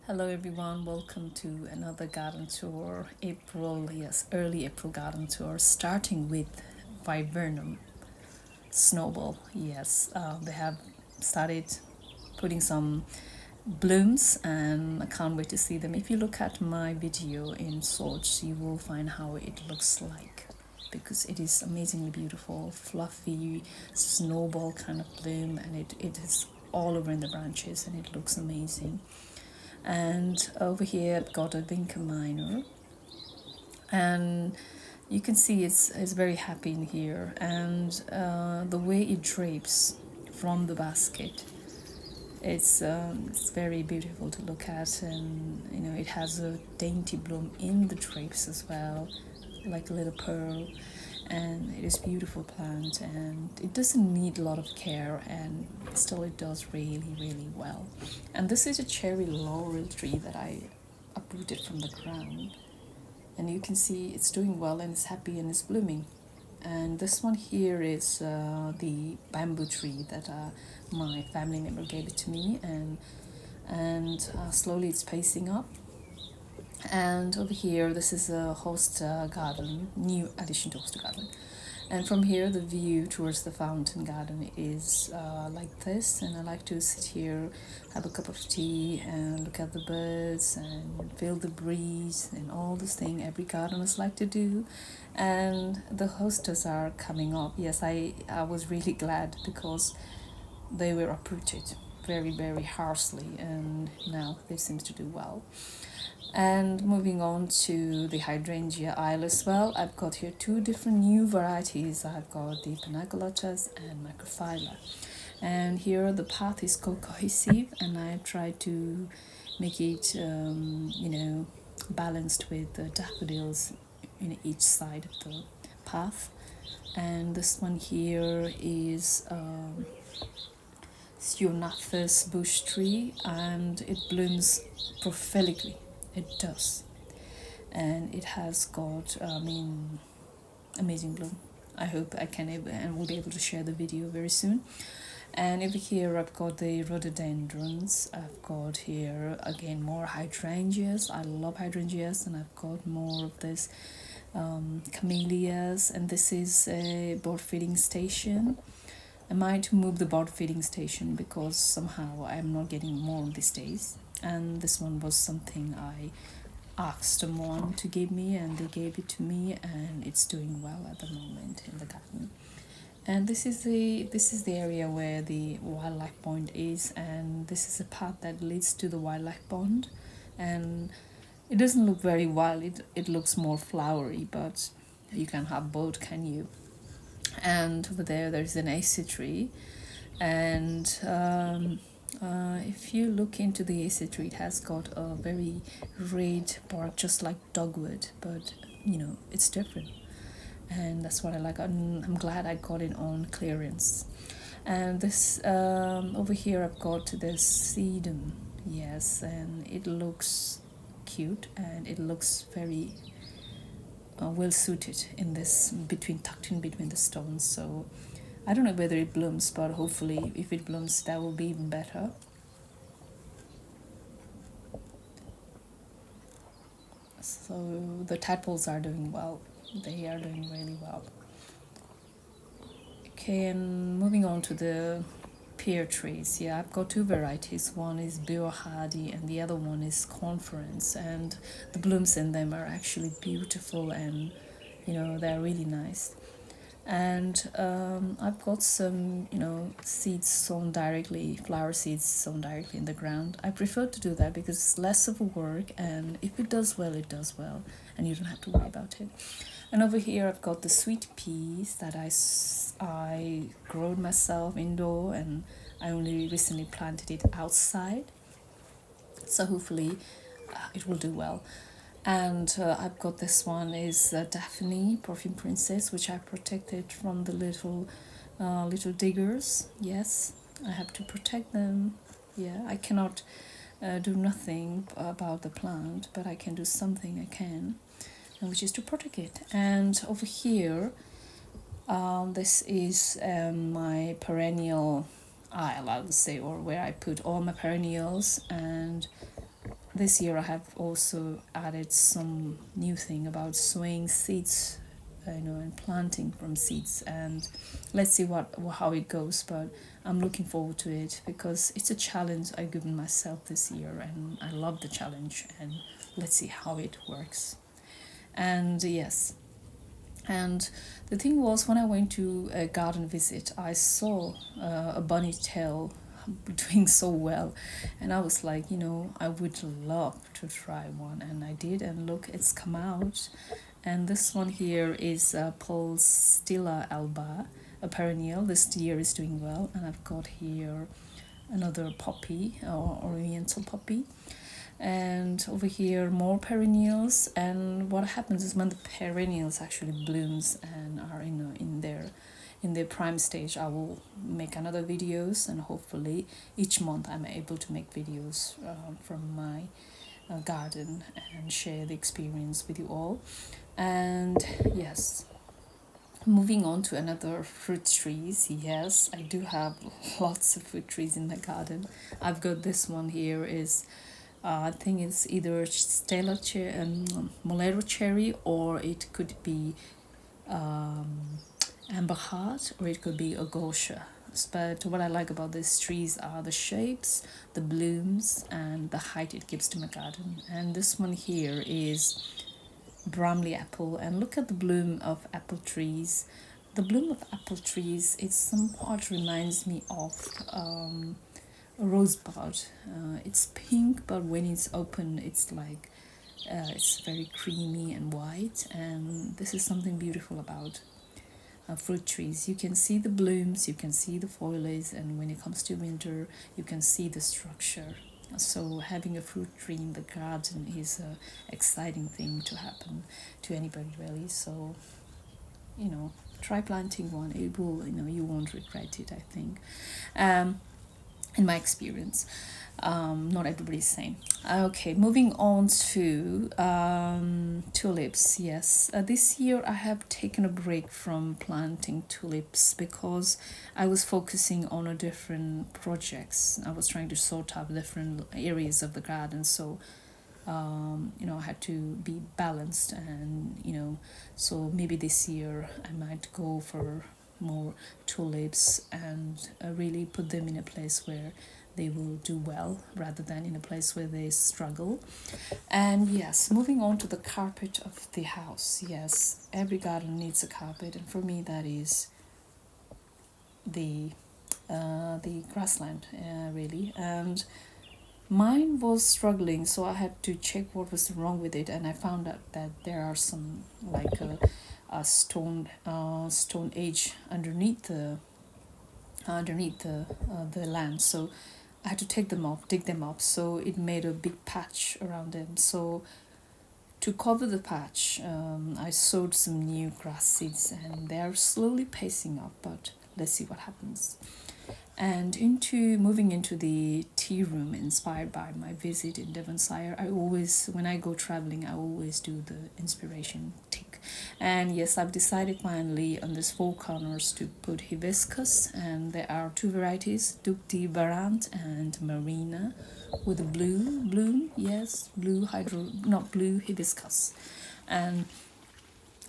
Hello everyone, welcome to another garden tour. Early April garden tour, starting with viburnum snowball. Yes, they have started putting some blooms and I can't wait to see them. If you look at my video in Source, you will find how it looks like because it is amazingly beautiful, fluffy snowball kind of bloom, and it is all over in the branches and it looks amazing. And over here I've got a vinca minor, and you can see it's very happy in here, and the way it drapes from the basket, it's very beautiful to look at, and it has a dainty bloom in the drapes as well, like a little pearl, and it is beautiful plant, and it doesn't need a lot of care, and still it does really well. And this is a cherry laurel tree that I uprooted from the ground, and you can see it's doing well and it's happy and it's blooming. And this one here is the bamboo tree that my family member gave it to me, and slowly it's pacing up. And over here, this is a host garden, new addition to host garden. And from here, the view towards the fountain garden is like this. And I like to sit here, have a cup of tea, and look at the birds and feel the breeze and all this thing every gardeners like to do. And the hostas are coming up. Yes, I was really glad because they were uprooted very harshly, and now they seem to do well. And moving on to the hydrangea aisle as well, I've got here two different new varieties. I've got the Panagalotas and Macrophylla. And here the path is cohesive, and I've tried to make it, balanced with the daffodils in each side of the path. And this one here is Sionathus bush tree, and it blooms prophetically. It does, and it has got amazing bloom. I hope I can and will be able to share the video very soon. And over here I've got the rhododendrons. I've got here again more hydrangeas. I love hydrangeas, and I've got more of this camellias. And this is a bird feeding station. I might move the bird feeding station because somehow I'm not getting more these days. And this one was something I asked someone to give me, and they gave it to me, and it's doing well at the moment in the garden. And this is the area where the wildlife pond is, and this is a path that leads to the wildlife pond. And it doesn't look very wild, it looks more flowery, but you can have both, can you? And over there's an acer tree, and if you look into the acer tree, it has got a very red bark, just like dogwood, but it's different, and that's what I like. I'm glad I got it on clearance. And this over here I've got this sedum. Yes, and it looks cute, and it looks very well suited in this tucked in between the stones. So I don't know whether it blooms, but hopefully if it blooms, that will be even better. So the tadpoles are doing well. They are doing really well. Okay, and moving on to the pear trees. Yeah, I've got two varieties. One is Biohardy and the other one is Conference. And the blooms in them are actually beautiful, and they're really nice. And I've got some seeds sown directly, flower seeds sown directly in the ground. I prefer to do that because it's less of a work, and if it does well, it does well, and you don't have to worry about it. And over here I've got the sweet peas that I grown myself indoor, and I only recently planted it outside, so hopefully it will do well. And I've got this one is Daphne Perfume Princess, which I protected from the little diggers. Yes, I have to protect them. Yeah, I cannot do nothing about the plant, but I can do something I can, which is to protect it. And over here, this is my perennial aisle, I would say, or where I put all my perennials, and this year I have also added some new thing about sowing seeds, and planting from seeds, and let's see how it goes. But I'm looking forward to it because it's a challenge I've given myself this year, and I love the challenge. And let's see how it works. And yes, and the thing was, when I went to a garden visit, I saw a bunny tail doing so well, and I was like, I would love to try one, and I did. And look, it's come out. And this one here is Pulstilla alba, a perennial. This year is doing well. And I've got here another poppy, or oriental poppy, and over here more perennials. And what happens is, when the perennials actually blooms and are in their prime stage, I will make another videos, and hopefully each month I'm able to make videos from my garden and share the experience with you all. And yes, moving on to another fruit trees. Yes, I do have lots of fruit trees in the garden. I've got this one here is I think it's either Molero cherry, or it could be amber heart, or it could be agosha. But what I like about these trees are the shapes, the blooms, and the height it gives to my garden. And this one here is Bramley apple, and look at the bloom of apple trees. The bloom of apple trees, it somewhat reminds me of a rosebud. It's pink, but when it's open, it's like it's very creamy and white. And this is something beautiful about fruit trees. You can see the blooms, you can see the foliage, and when it comes to winter, you can see the structure. So having a fruit tree in the garden is a exciting thing to happen to anybody, really. So try planting one. It will, you won't regret it, I think. In my experience, not everybody's same. Okay, moving on to tulips. Yes, this year I have taken a break from planting tulips because I was focusing on a different projects. I was trying to sort out different areas of the garden, so I had to be balanced. And so maybe this year I might go for more tulips and really put them in a place where they will do well, rather than in a place where they struggle. And yes, moving on to the carpet of the house. Yes, every garden needs a carpet, and for me that is the grassland, really. And mine was struggling, so I had to check what was wrong with it, and I found out that there are some like a stone edge underneath the land. So I had to dig them up. So it made a big patch around them. So to cover the patch, I sowed some new grass seeds, and they are slowly pacing up. But let's see what happens. And moving into the tea room, inspired by my visit in Devonshire. When I go traveling, I always do the inspiration tick. And yes, I've decided finally on this 4 corners to put hibiscus, and there are 2 varieties, Duc de Barant and Marina, with a blue bloom. Yes, not blue hibiscus. And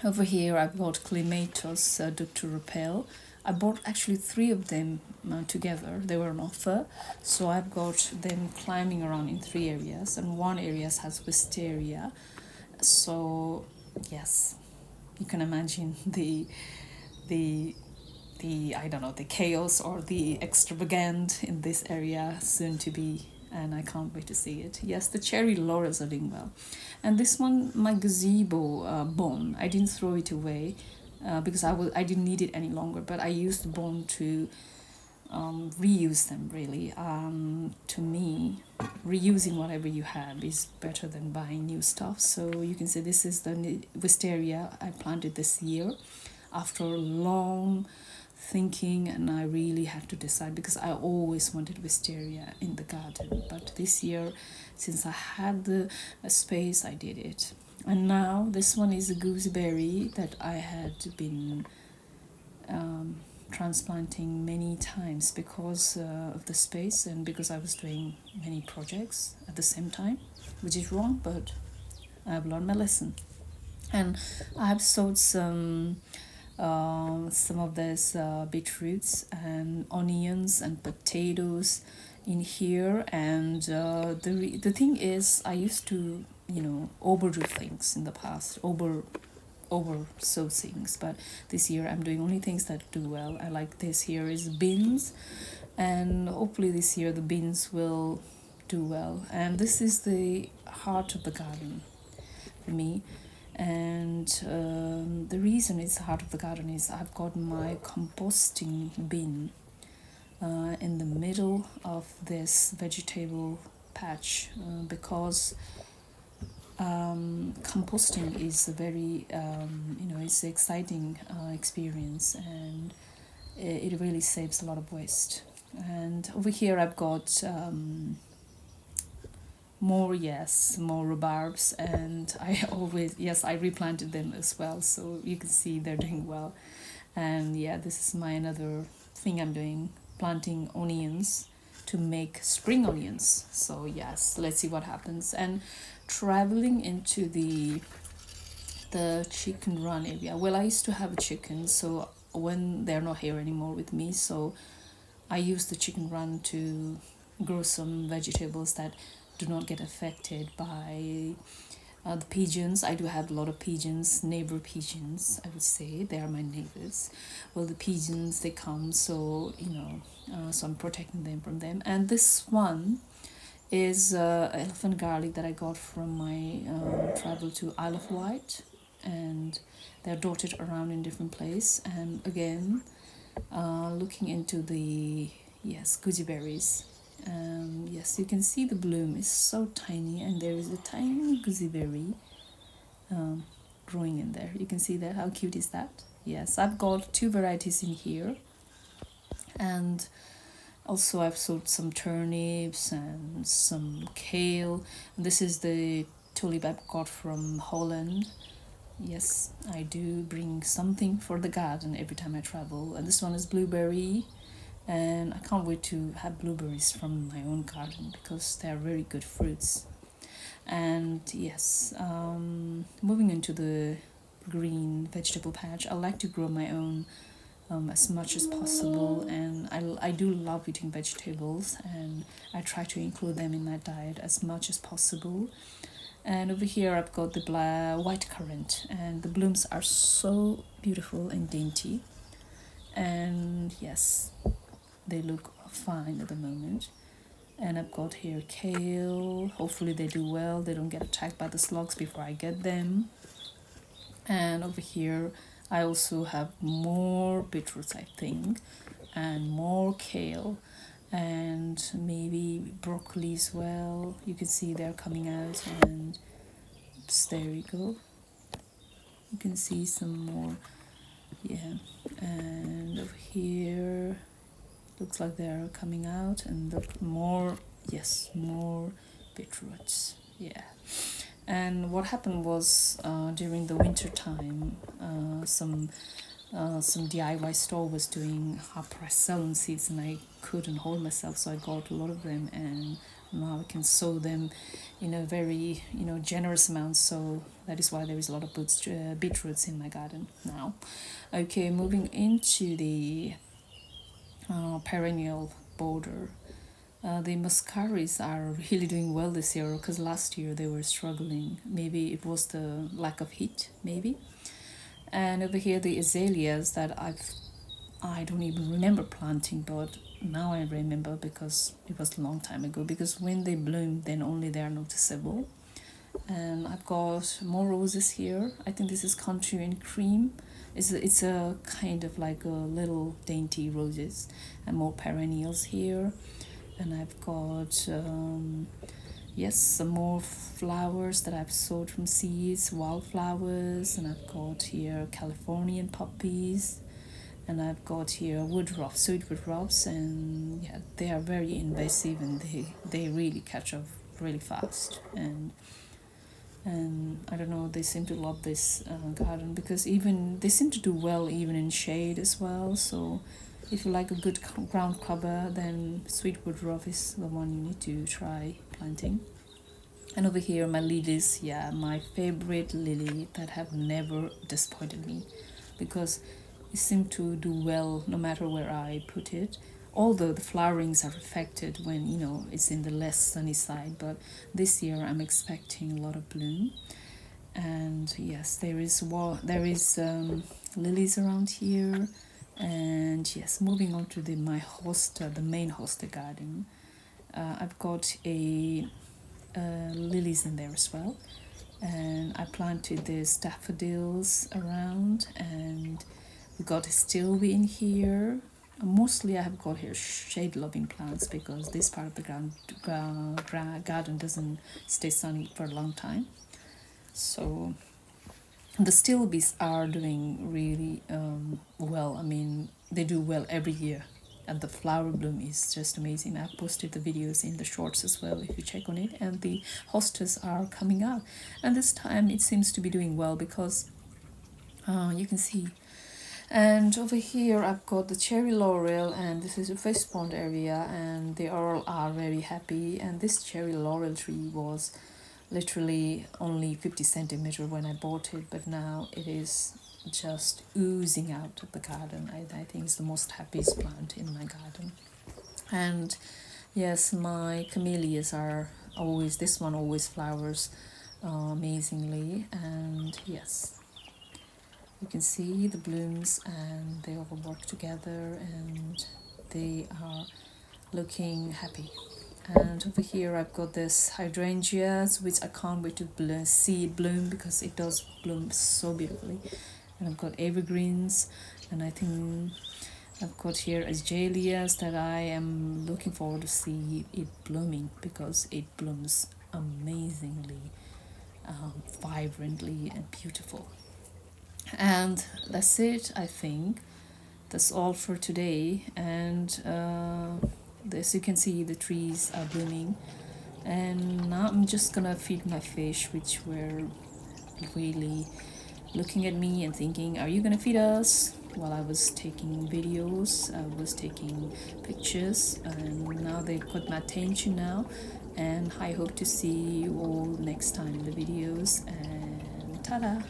over here I've got Clematis Duc de Repel. I bought actually 3 of them together. They were on offer, so I've got them climbing around in 3 areas, and one area has wisteria. So yes, you can imagine the I don't know, the chaos or the extravagant in this area soon to be, and I can't wait to see it. Yes, the cherry laurels are doing well. And this one, my gazebo bone, I didn't throw it away because I didn't need it any longer, but I used the bone to reuse them, really. To me, reusing whatever you have is better than buying new stuff. So you can see this is the wisteria I planted this year after a long thinking, and I really had to decide because I always wanted wisteria in the garden, but this year, since I had the space, I did it. And now this one is a gooseberry that I had been transplanting many times because of the space and because I was doing many projects at the same time, which is wrong, but I've learned my lesson. And I have sowed some of this beetroots and onions and potatoes in here. And the thing is, I used to, overdo things in the past, over sow things, but this year I'm doing only things that do well. I like this here is beans, and hopefully this year the beans will do well. And this is the heart of the garden for me. And the reason it's the heart of the garden is I've got my composting bin in the middle of this vegetable patch, because composting is a very it's an exciting experience, and it really saves a lot of waste. And over here I've got more rhubarbs, and I replanted them as well, so you can see they're doing well. And this is my another thing I'm doing, planting onions to make spring onions. So yes, let's see what happens. And traveling into the chicken run area, well, I used to have a chicken, so when they're not here anymore with me, so I use the chicken run to grow some vegetables that do not get affected by the pigeons. I do have a lot of pigeons, neighbor pigeons, I would say. They are my neighbors. Well, the pigeons, they come, so, so I'm protecting them from them. And this one is elephant garlic that I got from my travel to Isle of Wight. And they're dotted around in different places. And again, looking into the, gooseberries. Yes, you can see the bloom is so tiny, and there is a tiny gooseberry growing in there. You can see that. How cute is that? Yes, I've got 2 varieties in here, and also I've sowed some turnips and some kale. This is the tulip I've got from Holland. Yes, I do bring something for the garden every time I travel. And this one is blueberry, and I can't wait to have blueberries from my own garden because they are very good fruits. And yes, moving into the green vegetable patch, I like to grow my own as much as possible, and I do love eating vegetables, and I try to include them in my diet as much as possible. And over here I've got the white currant, and the blooms are so beautiful and dainty, and yes, they look fine at the moment. And I've got here kale. Hopefully they do well, they don't get attacked by the slugs before I get them. And over here I also have more beetroots, I think, and more kale, and maybe broccoli as well. You can see they're coming out, and oops, there we go. You can see some more, and over here looks like they're coming out, and look more, more beetroots. And what happened was, during the winter time, some DIY store was doing half price selling seeds, and I couldn't hold myself, so I got a lot of them, and now I can sow them in a very generous amount. So that is why there is a lot of beetroots in my garden now. Okay, moving into the perennial border. The muscaris are really doing well this year, because last year they were struggling. Maybe it was the lack of heat, maybe. And over here the azaleas that I don't even remember planting, but now I remember because it was a long time ago, because when they bloom then only they are noticeable. And I've got more roses here. I think this is country and cream. It's a kind of like a little dainty roses, and more perennials here. And I've got some more flowers that I've sowed from seeds, wildflowers. And I've got here Californian poppies, and I've got here sweet woodruffs, and they are very invasive, and they really catch up really fast. And And I don't know, they seem to love this garden, because even they seem to do well even in shade as well. So if you like a good ground cover, then sweetwood rough is the one you need to try planting. And over here, my lilies, yeah, my favorite lily that have never disappointed me, because it seems to do well no matter where I put it. Although the flowerings are affected when it's in the less sunny side, but this year I'm expecting a lot of bloom. And yes, there is lilies around here. And yes, moving on to my hosta, the main hosta garden. I've got a lilies in there as well, and I planted the daffodils around, and we got a stilby in here. Mostly I have got here shade loving plants, because this part of the garden doesn't stay sunny for a long time. So the stilbies are doing really well. I mean, they do well every year, and the flower bloom is just amazing. I've posted the videos in the shorts as well if you check on it, and the hostas are coming out, and this time it seems to be doing well, because you can see. And over here I've got the cherry laurel, and this is a fish pond area, and they all are very happy. And this cherry laurel tree was literally only 50 centimeter when I bought it, but now it is just oozing out of the garden. I think it's the most happiest plant in my garden. And yes, my camellias are always, this one always flowers amazingly. And yes, you can see the blooms, and they all work together, and they are looking happy. And over here I've got this hydrangeas, which I can't wait to see it bloom, because it does bloom so beautifully. And I've got evergreens, and I think I've got here azaleas that I am looking forward to see it blooming, because it blooms amazingly, vibrantly and beautiful. And that's it, I think. That's all for today. And as you can see, the trees are blooming. And now I'm just gonna feed my fish, which were really looking at me and thinking, are you gonna feed us? While I was taking videos, I was taking pictures, and now they've got my attention now. And I hope to see you all next time in the videos. And ta-da!